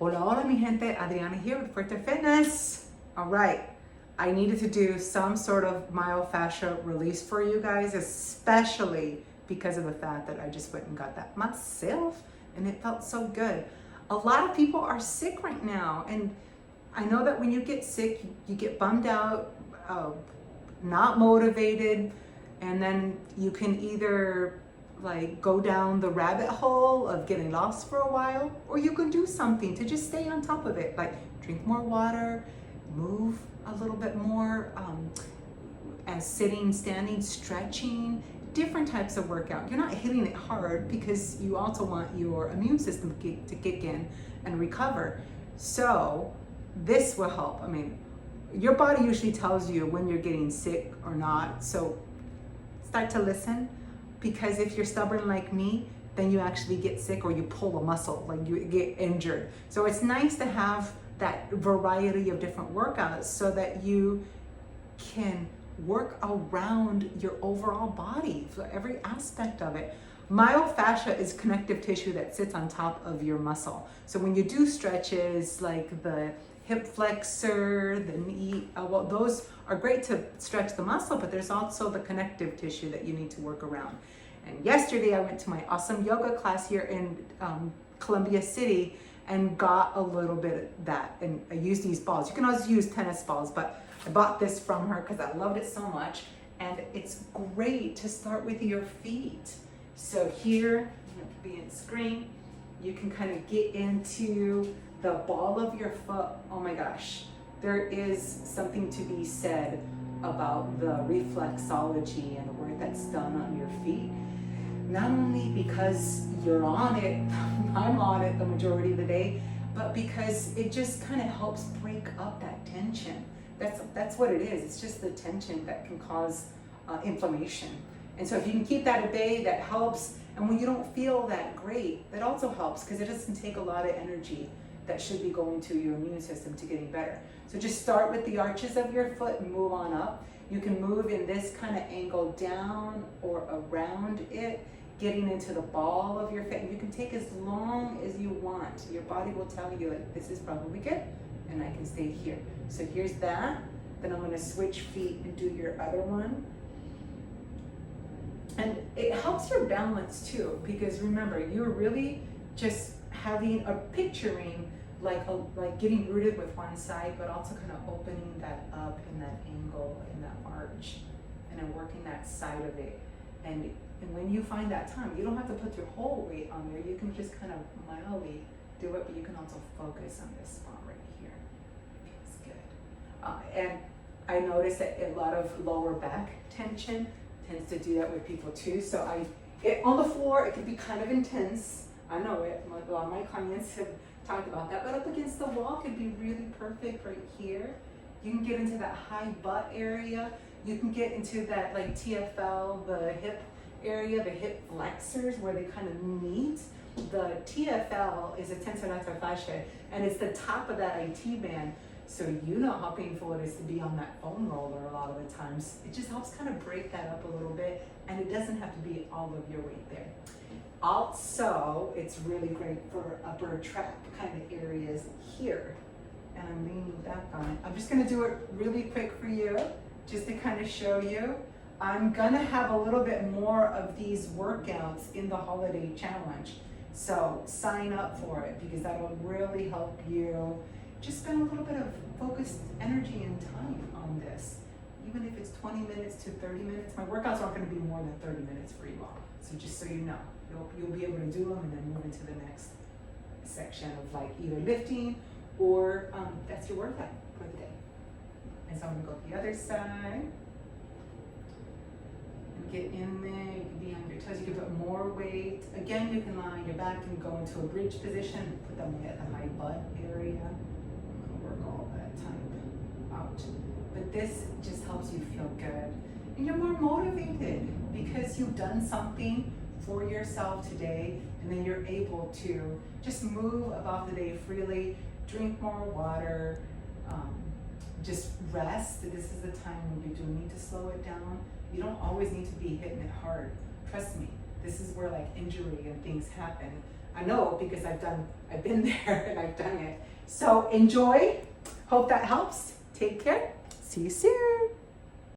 Hola, hola, mi gente. Adriana here with Fuerte Fitness. All right. I needed to do some sort of myofascial release for you guys, especially because of the fact that I just went and got that myself and it felt so good. A lot of people are sick right now, and I know that when you get sick, you get bummed out, not motivated, and then you can either like go down the rabbit hole of getting lost for a while, or you can do something to just stay on top of it, like drink more water, move a little bit more, as sitting, standing, stretching, different types of workout. You're not hitting it hard because you also want your immune system to kick in and recover. So this will help. I mean, your body usually tells you when you're getting sick or not. So start to listen, because if you're stubborn like me, then you actually get sick or you pull a muscle, like you get injured. So it's nice to have that variety of different workouts so that you can work around your overall body, for every aspect of it. Myofascia is connective tissue that sits on top of your muscle. So when you do stretches like the hip flexor, the knee, well, those are great to stretch the muscle, but there's also the connective tissue that you need to work around. And yesterday I went to my awesome yoga class here in Columbia City and got a little bit of that. And I used these balls. You can always use tennis balls, but I bought this from her because I loved it so much. And it's great to start with your feet. So here, it can be in screen, you can kind of get into the ball of your foot. Oh my gosh, there is something to be said about the reflexology and the work that's done on your feet. Not only because you're on it, I'm on it the majority of the day, but because it just kind of helps break up that tension. That's what it is. It's just the tension that can cause inflammation. And so if you can keep that at bay, that helps. And when you don't feel that great, that also helps, because it doesn't take a lot of energy that should be going to your immune system to getting better. So just start with the arches of your foot and move on up. You can move in this kind of angle down or around it, getting into the ball of your foot. And you can take as long as you want. Your body will tell you, like, this is probably good, and I can stay here. So here's that. Then I'm gonna switch feet and do your other one. And it helps your balance too, because remember, you're really just having or picturing like getting rooted with one side, but also kind of opening that up in that angle, in that arch, and then working that side of it. And when you find that time, you don't have to put your whole weight on there. You can just kind of mildly do it, but you can also focus on this spot right here. It's good. And I noticed that a lot of lower back tension tends to do that with people too. So on the floor, it can be kind of intense. I know it. A lot of my clients have talked about that, but up against the wall could be really perfect right here. You can get into that high butt area. You can get into that like TFL, the hip area, the hip flexors where they kind of meet. The TFL is a tensor fascia, and it's the top of that IT band. So you know how painful it is to be on that foam roller a lot of the times. It just helps kind of break that up a little bit, and it doesn't have to be all of your weight there. Also, it's really great for upper trap kind of areas here. And I'm leaning back on it. I'm just gonna do it really quick for you, just to kind of show you. I'm gonna have a little bit more of these workouts in the holiday challenge. So sign up for it, because that'll really help you just spend a little bit of focused energy and time on this. Even if it's 20 minutes to 30 minutes, my workouts aren't gonna be more than 30 minutes for you all. So just so you know, you'll be able to do them and then move into the next section of like either lifting or that's your workout for the day. And so I'm gonna go to the other side and get in there. You can be on your toes, you can put more weight. Again, you can lie on your back and go into a bridge position, put them at the high butt area. I'm gonna work all that time out. But this just helps you feel good. And you're more motivated because you've done something for yourself today, and then you're able to just move about the day freely, drink more water, just rest. This is the time when you do need to slow it down. You don't always need to be hitting it hard. Trust me, this is where like injury and things happen. I know because I've been there and I've done it. So enjoy. Hope that helps. Take care. See you soon.